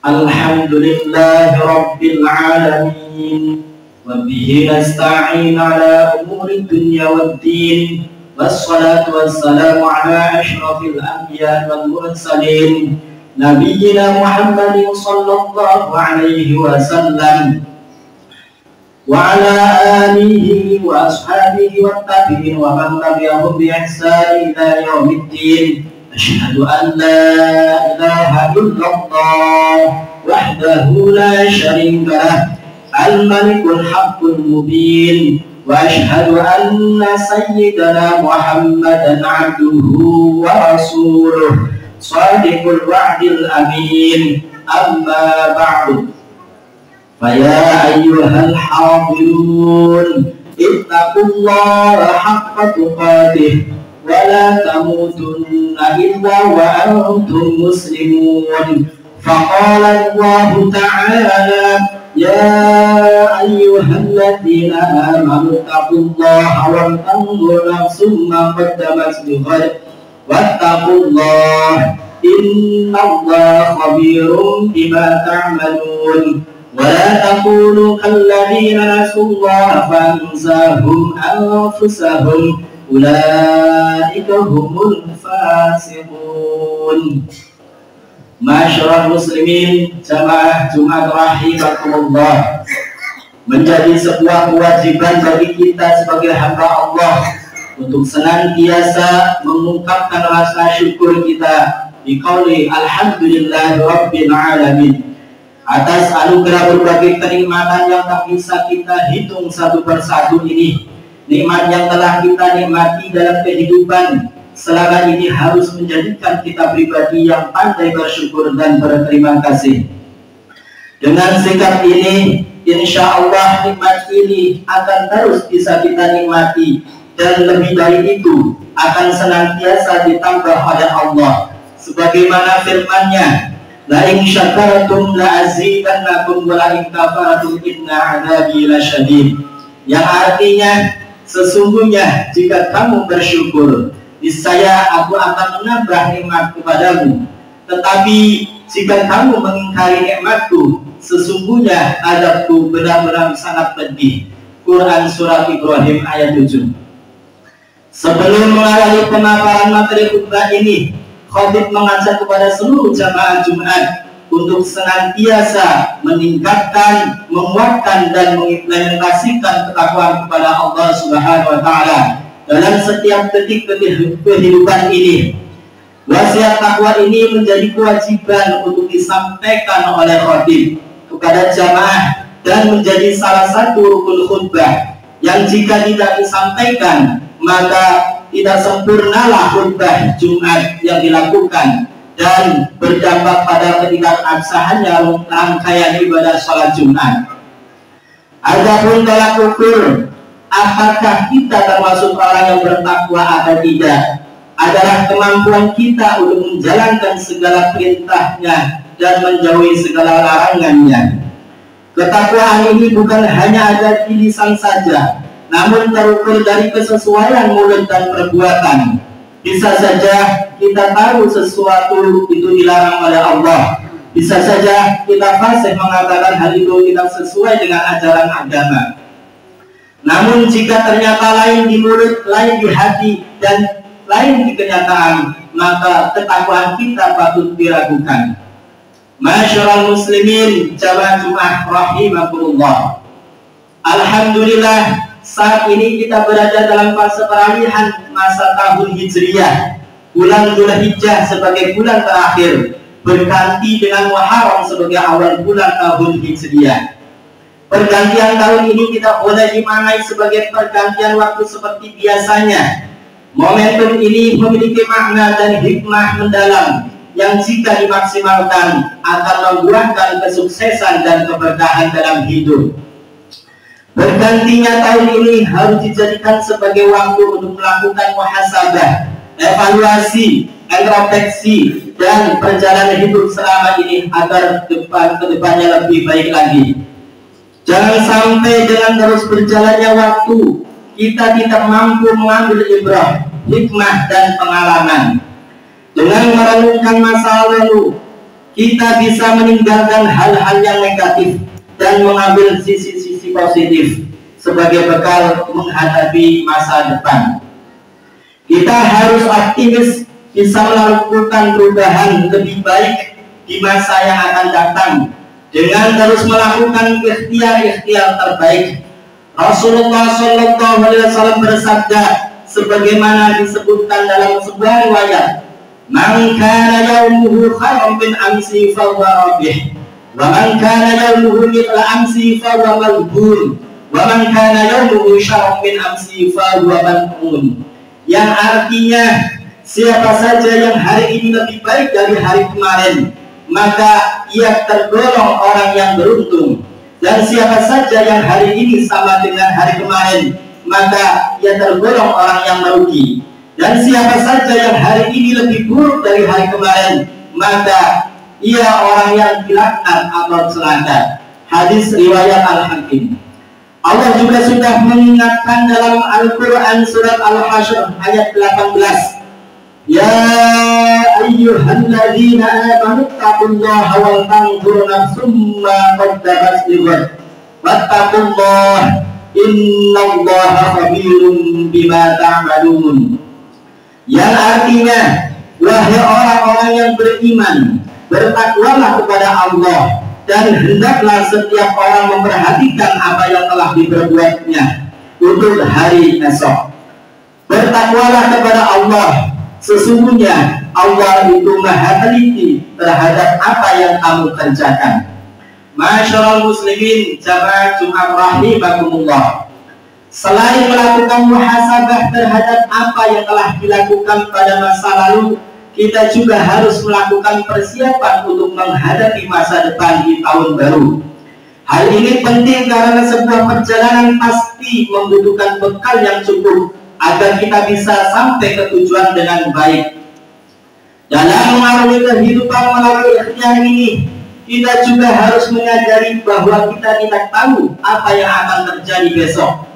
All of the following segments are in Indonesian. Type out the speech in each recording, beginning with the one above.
Alhamdulillahi Rabbil Alamin. Wabihi nasta'in ala umuri dunya waddin. Wassalatu wassalamu ala ashrafil anbiya wal mursalin Nabiyyina Muhammadin sallallahu alaihi wasallam wa ala alihi wa ashabihi wa tabi'in wa man tabi'ahum bi ihsan ila yaumiddin. Asyhadu an la ilaha illallah wahdahu la syarika lah al-malikul haqqul mubin wa asyhadu anna sayyidana Muhammadan abduhu wa rasuluh shadiqul wa'dil amin. Amma ba'du, faya ayyuhal hadirun ittaqullaha haqqa tuqatih wa la tamutunna illa wa antum muslimun. Faqala Allahu ta'ala ya ayyuhalladzina amanu taqullaha wa tanzur nafsum ma qaddamat lighad wattaqullaha innallaha khabirum bima ta'malun. Wa la takunu kalladzina nasullaha fansahum anfusahum ulaika humul fasiqun. Masyarul muslimin, jamaah Jumat rahimakumullah, menjadi sebuah kewajiban bagi kita sebagai hamba Allah untuk senantiasa mengungkapkan rasa syukur kita biqauli alhamdulillahi rabbil alamin atas anugerah berbagai kenikmatan yang tak bisa kita hitung satu persatu ini. Nikmat yang telah kita nikmati dalam kehidupan selama ini harus menjadikan kita pribadi yang pandai bersyukur dan berterima kasih. Dengan sikap ini, insya Allah nikmat ini akan terus bisa kita nikmati, dan lebih dari itu akan senantiasa ditambah oleh Allah. Sebagaimana firman-Nya, la in syakartum la azidannakum wa la in kafartum inna 'adzabi lasyadid, yang artinya sesungguhnya jika kamu bersyukur, niscaya aku akan menambah nikmat kepadamu. Tetapi jika kamu mengingkari nikmatku, sesungguhnya azabku benar-benar sangat pedih. Quran Surat Ibrahim ayat 7. Sebelum mengawali pemaparan materi khutbah ini, khatib mengajak kepada seluruh jamaah Jumat untuk senantiasa meningkatkan, menguatkan dan mengimplementasikan ketakwaan kepada Allah Subhanahu wa Ta'ala dalam setiap detik kehidupan ini. Wasiat takwa ini menjadi kewajiban untuk disampaikan oleh khatib kepada jamaah dan menjadi salah satu rukun khutbah yang jika tidak disampaikan maka tidak sempurnalah khutbah Jumat yang dilakukan dan berdampak pada ketidakabsahannya rangkaian ibadah sholat Jumat. Adapun tolak ukur apakah kita termasuk orang yang bertakwa atau tidak adalah kemampuan kita untuk menjalankan segala perintahnya dan menjauhi segala larangannya. Ketakwaan ini bukan hanya ada di lisan saja, namun terukur dari kesesuaian mulut dan perbuatan. Bisa saja kita tahu sesuatu itu dilarang oleh Allah, bisa saja kita fasih mengatakan hal itu tidak sesuai dengan ajaran agama. Namun jika ternyata lain di mulut, lain di hati, dan lain di kenyataan, maka ketakwaan kita patut diragukan. Masyarul muslimin, jamaah Jumat rahimakumullah, alhamdulillah saat ini kita berada dalam fase peralihan masa tahun Hijriyah. Bulan Dzulhijjah sebagai bulan terakhir berganti dengan Muharram sebagai awal bulan tahun Hijriyah. Pergantian tahun ini tidak boleh dimaknai sebagai pergantian waktu seperti biasanya. Momentum ini memiliki makna dan hikmah mendalam yang jika dimaksimalkan akan membuahkan kesuksesan dan keberkahan dalam hidup. Bergantinya tahun ini harus dijadikan sebagai waktu untuk melakukan muhasabah, evaluasi, introspeksi, dan perjalanan hidup selama ini agar kedepannya lebih baik lagi. Jangan sampai dengan terus berjalannya waktu kita tidak mampu mengambil ibrah, hikmah, dan pengalaman. Dengan merenungkan masa lalu, kita bisa meninggalkan hal-hal yang negatif dan mengambil sisi-sisi positif sebagai bekal menghadapi masa depan. Kita harus optimis bisa melakukan perubahan lebih baik di masa yang akan datang dengan terus melakukan ikhtiar-ikhtiar terbaik. Rasulullah SAW bersabda sebagaimana disebutkan dalam sebuah riwayat, "Man kana yaumuhu khairan min amsi fa huwa rabih, wa man kana yaumuhu mithla amsi fa huwa maghbun, wa man kana yaumuhu syarran min amsi fa huwa mal'un." Yang artinya, siapa saja yang hari ini lebih baik dari hari kemarin, maka ia tergolong orang yang beruntung. Dan siapa saja yang hari ini sama dengan hari kemarin, maka ia tergolong orang yang merugi. Dan siapa saja yang hari ini lebih buruk dari hari kemarin, maka ia orang yang dilaknat atau celaka. Hadis riwayat Al-Hakim. Allah juga sudah mengingatkan dalam Al-Quran surat Al-Hasyr ayat 18. Ya ayyuhalladzina amanu taqullaha wal tanzur nafsum ma qaddamat lighad wattaqullaha innallaha khabirum bima ta'malun. Yang artinya, wahai orang-orang yang beriman, bertakwalah kepada Allah dan hendaklah setiap orang memperhatikan apa yang telah diperbuatnya untuk hari esok. Bertakwalah kepada Allah. Sesungguhnya Allah itu maha teliti terhadap apa yang kamu kerjakan. Masyarul muslimin jamaah Jumat rahimakumullah. Selain melakukan muhasabah terhadap apa yang telah dilakukan pada masa lalu, kita juga harus melakukan persiapan untuk menghadapi masa depan di tahun baru. Hal ini penting karena sebuah perjalanan pasti membutuhkan bekal yang cukup agar kita bisa sampai ke tujuan dengan baik. Dalam mengarungi kehidupan melalui ikhtiar ini, kita juga harus menyadari bahwa kita tidak tahu apa yang akan terjadi besok.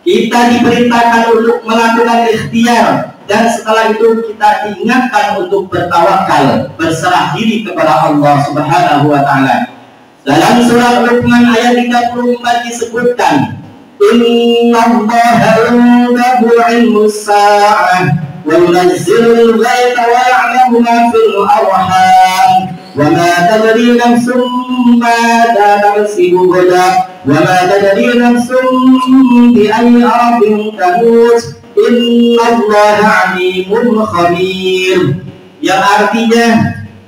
Kita diperintahkan untuk melakukan ikhtiar, dan setelah itu kita diingatkan untuk bertawakal, berserah diri kepada Allah Subhanahu wa Ta'ala. Dalam surat Luqman ayat 34 disebutkan, Innallaha 'indahu 'ilmus sa'ah wa yunazzilul ghaitha wa ya'lamu ma fil arham wa ma tadri nafsun madza taksibu ghadan wa ma tadri nafsun bi ayyi ardin tamut innallaha 'alimun khabir. Yang artinya,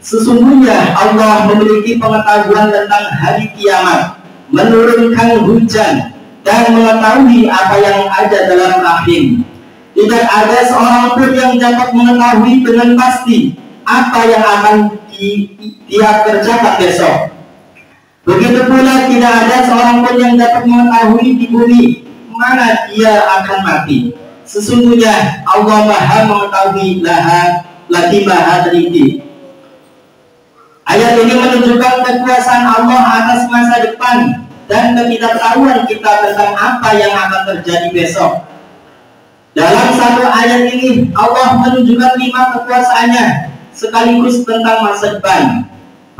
sesungguhnya Allah memiliki pengetahuan tentang hari kiamat, menurunkan hujan, dan mengetahui apa yang ada dalam rahim. Tidak ada seorang pun yang dapat mengetahui dengan pasti apa yang akan dia kerjakan besok. Begitu pula tidak ada seorang pun yang dapat mengetahui di bumi mana dia akan mati. Sesungguhnya Allah maha mengetahui lagi maha teliti. Ayat ini menunjukkan kekuasaan Allah atas masa depan dan ketidaktahuan kita tentang apa yang akan terjadi besok. Dalam satu ayat ini Allah menunjukkan 5 kekuasaannya sekaligus tentang masa depan.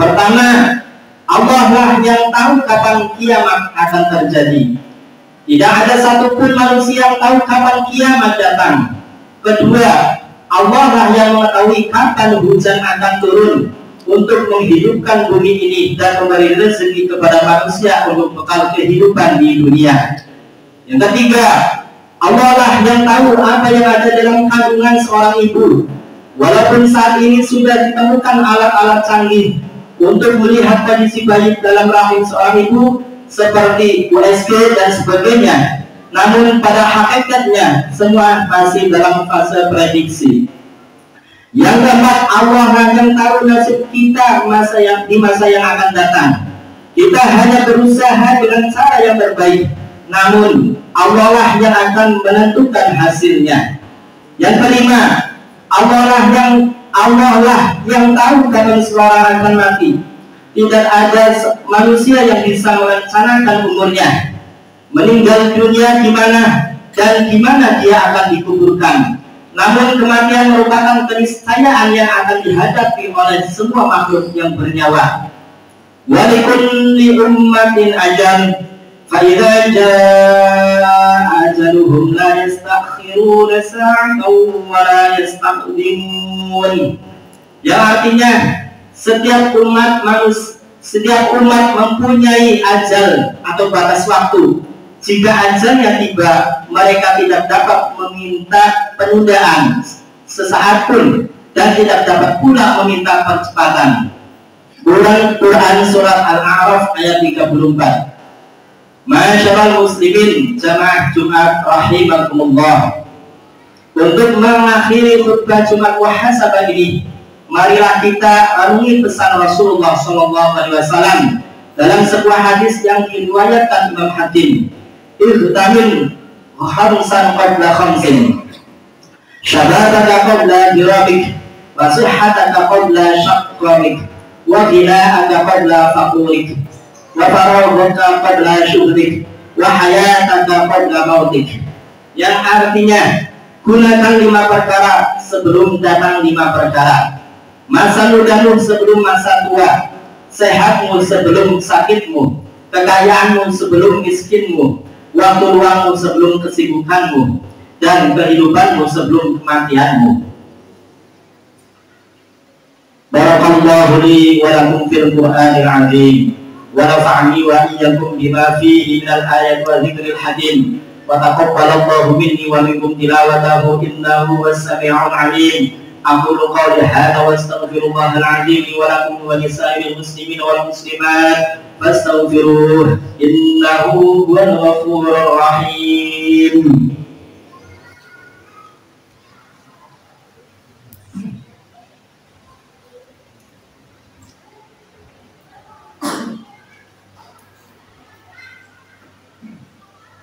Pertama, Allah lah yang tahu kapan kiamat akan terjadi. Tidak ada satupun manusia yang tahu kapan kiamat datang. Kedua, Allah lah yang mengetahui kapan hujan akan turun untuk menghidupkan bumi ini dan memberi rezeki kepada manusia untuk bekal kehidupan di dunia. Yang ketiga, Allah lah yang tahu apa yang ada dalam kandungan seorang ibu. Walaupun saat ini sudah ditemukan alat-alat canggih untuk melihat kondisi bayi dalam rahim seorang ibu seperti USG dan sebagainya, namun pada hakikatnya semua masih dalam fase prediksi. Yang keempat, Allah yang tahu nasib kita di masa yang akan datang. Kita hanya berusaha dengan cara yang terbaik, namun Allah lah yang akan menentukan hasilnya. Yang kelima, Allah lah yang tahu kapan seseorang akan mati. Tidak ada manusia yang bisa merencanakan umurnya, meninggal dunia di mana dan di mana dia akan dikuburkan. Namun kematian merupakan keniscayaan yang akan dihadapi oleh semua makhluk yang bernyawa. Walikulli ummatin ajal, fa idza jaa ajaluhum la yastakhiruna sa'atan wa la yastaqdimun. Yang artinya setiap umat mempunyai ajal atau batas waktu. Jika ajalnya tiba, mereka tidak dapat meminta penundaan sesaat pun dan tidak dapat pula meminta percepatan. Quran surat Al-A'raf ayat 34. Masyaallah muslimin jamaah Jumat rahimakumullah. Untuk mengakhiri khutbah Jumat Muhasabah ini, marilah kita renungi pesan Rasulullah SAW dalam sebuah hadis yang diriwayatkan Imam Hakim. Ihtamin khamsan qabla khamsin, syababaka qabla dirabik, wa sihhataka qabla syaqwamik, wa ghinaaka qabla faqurik, wa faraghaka qabla syughlik, wa hayataka qabla mautik. Yang artinya, gunakan 5 perkara sebelum datang 5 perkara. Masa mudamu sebelum masa tua, sehatmu sebelum sakitmu, kekayaanmu sebelum miskinmu, waktu luangmu sebelum kesibukanmu, dan kehidupanmu sebelum kematianmu. Barakallahu li wa lakum fil Qur'anil azim, wa nafa'ani wa iyyakum bima fihi minal ayati wa dzikril hakim, wa taqabbalallahu minni wa minkum tilawatahu innahu was-sami'ul 'alim. Aqulu qawli hadza wa astaghfirullahal 'azim li wa lakum wa lisa'iril muslimin wal muslimat fastaghfiruh innahu huwal ghafurur rahim.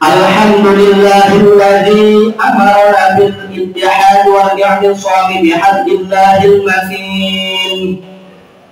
Alhamdulillahilladzi amara bil ittihad wal i'tisam bihablillahil matin.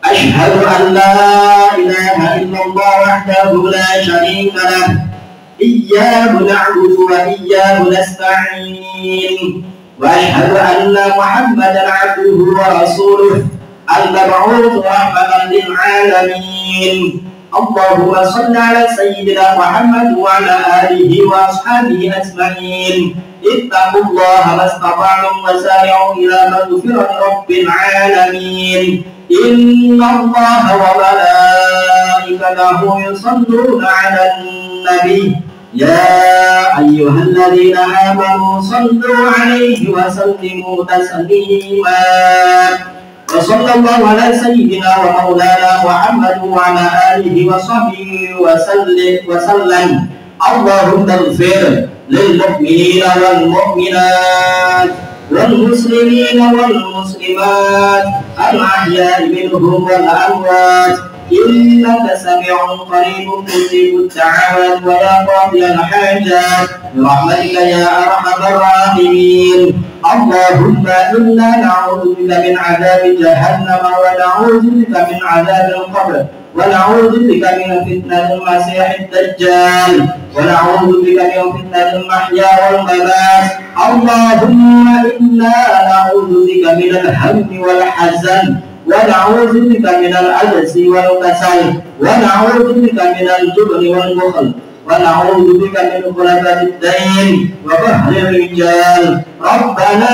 Ashhadu an la ilaha illallah wahdahu la syarika lah. Iyyahu na'budu wa iyyahu nasta'in. Wa ashhadu anna Muhammadan 'abduhu wa rasuluh al-mab'uts rahmatan lil 'alamin. Allahumma shalli ala sayyidina Muhammad wa ala alihi wa ashabihi ajma'in. Ittaqullaha mastata'tum wa sari'u ila maghfirati rabbil 'alamin. Innallaha wa malaikatahu yusalluna 'alan nabi. Ya ayyuhalladzina amanu sallu 'alaihi wa sallimu taslima. Wa sallallahu ala sayyidina wa maulana Muhammad wa ala alihi wa sahbihi wa sallam. Allahumma ighfir lil mu'minina wal mu'minat wal muslimina wal muslimat al ahya'i minhum wal amwat innaka sami'un qaribun mujibud da'awat wa ya qadiyal hajat bi rahmatika ya arhamar rahimin. Allahumma inna na'udzubika min 'adzabi jahannam wa na'udzubika min 'adzabil qabr wa na'udzubika min fitnatil masiihid dajjal wa na'udzubika min fitnatil mahya wal mamat. Allahumma inna na'udzubika minal hammi wal hazan wa na'udzubika minal 'ajzi wal kasal wa na'udzubika minal jubni wal bukhl wa na'udzubika min ghalabatid dain wa qahril rijal. Rabbana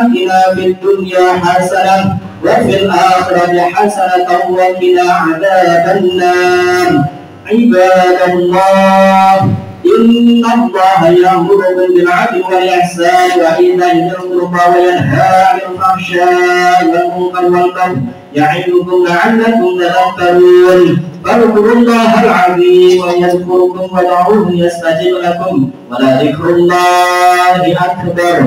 atina fid dunya hasanah wa fil akhirati hasanatan wa qina 'adzabannar. Ibadallah, innallaha ya'muru bil 'adli wal ihsani wa ita'i dzil qurba wa yanha 'anil fahsya'i wal munkari wal baghi ya'idukum la'allakum tadhakkarun. Fadhkurullahal 'azim wa yadhkurukum wad'uuhu yastajib lakum wa la dzikrullahi akbar.